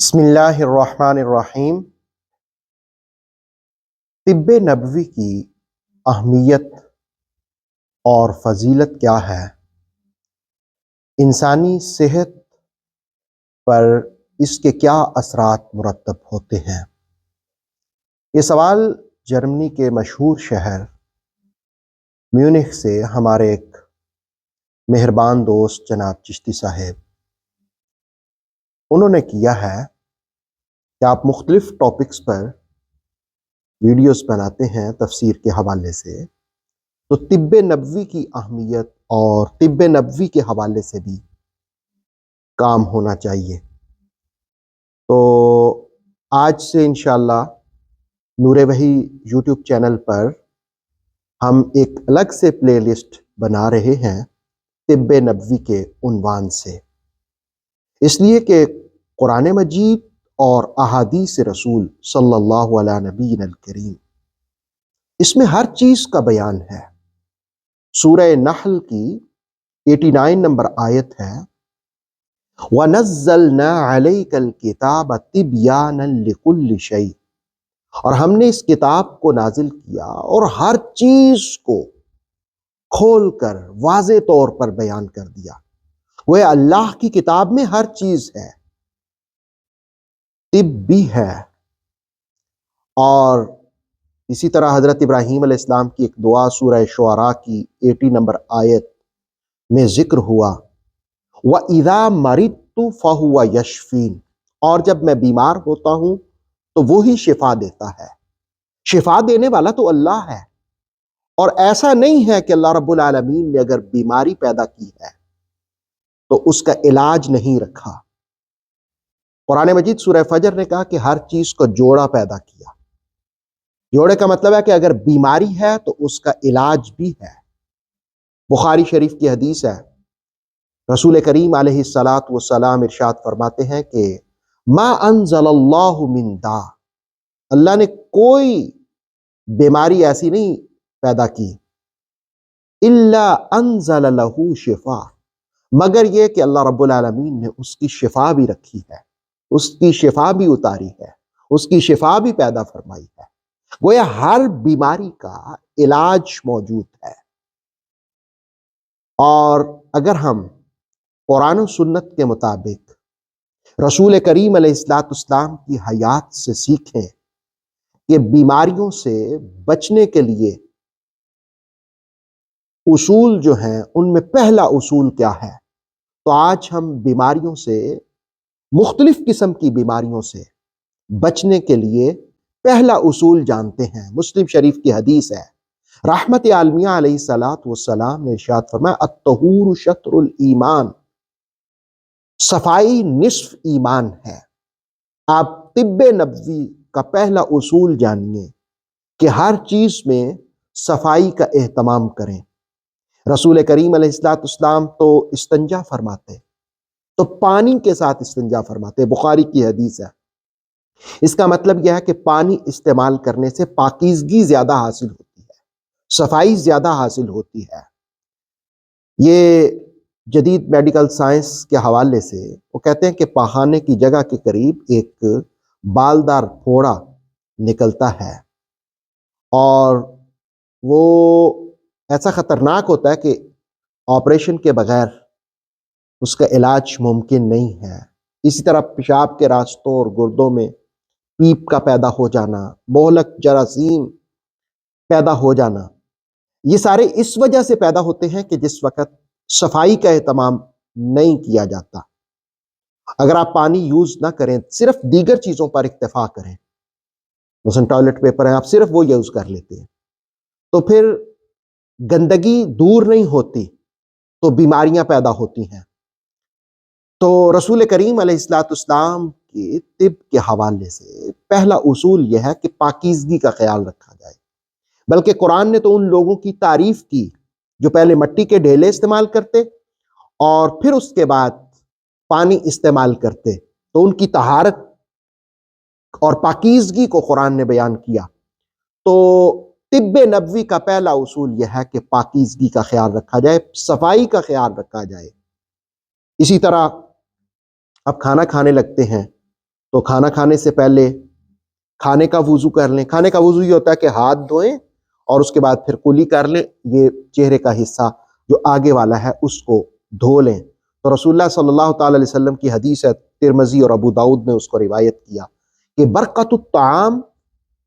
بسم اللہ الرحمن الرحیم۔ طب نبوی کی اہمیت اور فضیلت کیا ہے؟ انسانی صحت پر اس کے کیا اثرات مرتب ہوتے ہیں؟ یہ سوال جرمنی کے مشہور شہر میونخ سے ہمارے ایک مہربان دوست جناب چشتی صاحب انہوں نے کیا ہے کہ آپ مختلف ٹاپکس پر ویڈیوز بناتے ہیں تفسیر کے حوالے سے، تو طب نبوی کی اہمیت اور طب نبوی کے حوالے سے بھی کام ہونا چاہیے۔ تو آج سے انشاءاللہ نور وحی یوٹیوب چینل پر ہم ایک الگ سے پلے لسٹ بنا رہے ہیں طب نبوی کے عنوان سے، اس لیے کہ قرآن مجید اور احادیث رسول صلی اللہ علیہ نبی الکریم اس میں ہر چیز کا بیان ہے۔ سورہ نحل کی 89 نمبر آیت ہے وَنَزَّلْنَا عَلَيْكَ الْكِتَابَ تِبْيَانًا لِكُلِّ شَيْءٍ، اور ہم نے اس کتاب کو نازل کیا اور ہر چیز کو کھول کر واضح طور پر بیان کر دیا۔ وہ اللہ کی کتاب میں ہر چیز ہے، طب بھی ہے۔ اور اسی طرح حضرت ابراہیم علیہ السلام کی ایک دعا سورہ شعراء کی 80 نمبر آیت میں ذکر ہوا وَإِذَا مَرِضْتُ فَهُوَ يَشْفِينِ، اور جب میں بیمار ہوتا ہوں تو وہی شفا دیتا ہے۔ شفا دینے والا تو اللہ ہے، اور ایسا نہیں ہے کہ اللہ رب العالمین نے اگر بیماری پیدا کی ہے تو اس کا علاج نہیں رکھا۔ قرآن مجید سورہ فجر نے کہا کہ ہر چیز کو جوڑا پیدا کیا۔ جوڑے کا مطلب ہے کہ اگر بیماری ہے تو اس کا علاج بھی ہے۔ بخاری شریف کی حدیث ہے، رسول کریم علیہ السلام ارشاد فرماتے ہیں کہ ما انزل اللہ من داء، اللہ نے کوئی بیماری ایسی نہیں پیدا کی الا انزل لہ شفا، مگر یہ کہ اللہ رب العالمین نے اس کی شفا بھی رکھی ہے، اس کی شفا بھی اتاری ہے، اس کی شفا بھی پیدا فرمائی ہے۔ گویا ہر بیماری کا علاج موجود ہے۔ اور اگر ہم قرآن و سنت کے مطابق رسول کریم علیہ السلام کی حیات سے سیکھیں کہ بیماریوں سے بچنے کے لیے اصول جو ہیں ان میں پہلا اصول کیا ہے، تو آج ہم بیماریوں سے، مختلف قسم کی بیماریوں سے بچنے کے لیے پہلا اصول جانتے ہیں۔ مسلم شریف کی حدیث ہے، رحمت عالمیہ علیہ السلام نے ارشاد فرمایا الطہور شطر الایمان، صفائی نصف ایمان ہے۔ آپ طب نبوی کا پہلا اصول جانیے کہ ہر چیز میں صفائی کا اہتمام کریں۔ رسول کریم علیہ السلام تو استنجا فرماتے تو پانی کے ساتھ استنجا فرماتے، بخاری کی حدیث ہے۔ اس کا مطلب یہ ہے کہ پانی استعمال کرنے سے پاکیزگی زیادہ حاصل ہوتی ہے، صفائی زیادہ حاصل ہوتی ہے۔ یہ جدید میڈیکل سائنس کے حوالے سے وہ کہتے ہیں کہ پخانے کی جگہ کے قریب ایک بالدار پھوڑا نکلتا ہے، اور وہ ایسا خطرناک ہوتا ہے کہ آپریشن کے بغیر اس کا علاج ممکن نہیں ہے۔ اسی طرح پیشاب کے راستوں اور گردوں میں پیپ کا پیدا ہو جانا، مہلک جراثیم پیدا ہو جانا، یہ سارے اس وجہ سے پیدا ہوتے ہیں کہ جس وقت صفائی کا اہتمام نہیں کیا جاتا۔ اگر آپ پانی یوز نہ کریں، صرف دیگر چیزوں پر اکتفا کریں، مثلا ٹوائلٹ پیپر ہے آپ صرف وہ یوز کر لیتے ہیں، تو پھر گندگی دور نہیں ہوتی تو بیماریاں پیدا ہوتی ہیں۔ تو رسول کریم علیہ السلام کے طب کے حوالے سے پہلا اصول یہ ہے کہ پاکیزگی کا خیال رکھا جائے۔ بلکہ قرآن نے تو ان لوگوں کی تعریف کی جو پہلے مٹی کے ڈھیلے استعمال کرتے اور پھر اس کے بعد پانی استعمال کرتے، تو ان کی طہارت اور پاکیزگی کو قرآن نے بیان کیا۔ تو طب نبوی کا پہلا اصول یہ ہے کہ پاکیزگی کا خیال رکھا جائے، صفائی کا خیال رکھا جائے۔ اسی طرح اب کھانا کھانے لگتے ہیں تو کھانا کھانے سے پہلے کھانے کا وضو کر لیں. کھانے کا وضو یہ ہوتا ہے کہ ہاتھ دھوئیں اور اس کے بعد پھر کلی کر لیں. یہ چہرے کا حصہ جو آگے والا ہے اس کو دھو لیں. تو رسول اللہ صلی اللہ تعالی علیہ وسلم کی حدیث ہے، ترمذی اور ابو داؤد نے اس کو روایت کیا کہ برکت الطعام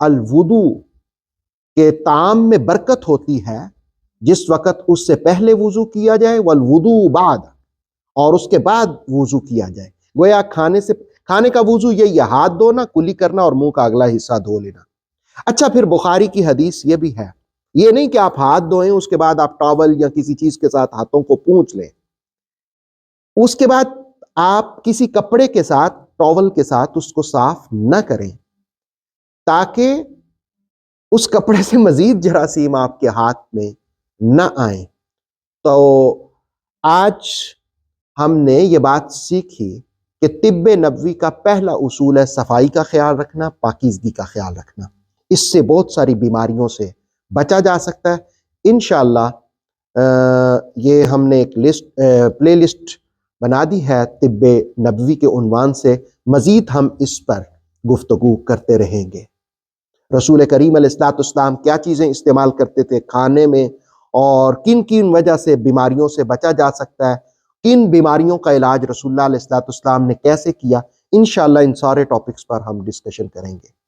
الوضو، کہ طعام میں برکت ہوتی ہے جس وقت اس سے پہلے وضو کیا جائے، والوضو بعد، اور اس کے بعد وضو کیا جائے. گویا کھانے کا وضو یہی ہے، ہاتھ دھونا، کلی کرنا اور منہ کا اگلا حصہ دھو لینا. اچھا، پھر بخاری کی حدیث یہ بھی ہے، یہ نہیں کہ آپ ہاتھ دھوئیں اس کے بعد آپ ٹاول یا کسی چیز کے ساتھ ہاتھوں کو پونچھ لیں، اس کے بعد آپ کسی کپڑے کے ساتھ، ٹاول کے ساتھ اس کو صاف نہ کریں تاکہ اس کپڑے سے مزید جراثیم آپ کے ہاتھ میں نہ آئیں. تو آج ہم نے یہ بات سیکھی کہ طب نبوی کا پہلا اصول ہے صفائی کا خیال رکھنا، پاکیزگی کا خیال رکھنا. اس سے بہت ساری بیماریوں سے بچا جا سکتا ہے. انشاءاللہ یہ ہم نے ایک پلے لسٹ بنا دی ہے طب نبوی کے عنوان سے، مزید ہم اس پر گفتگو کرتے رہیں گے. رسول کریم علیہ السلام کیا چیزیں استعمال کرتے تھے کھانے میں، اور کن کن وجہ سے بیماریوں سے بچا جا سکتا ہے، کن بیماریوں کا علاج رسول اللہ علیہ السلام نے کیسے کیا. انشاءاللہ ان سارے ٹاپکس پر ہم ڈسکشن کریں گے.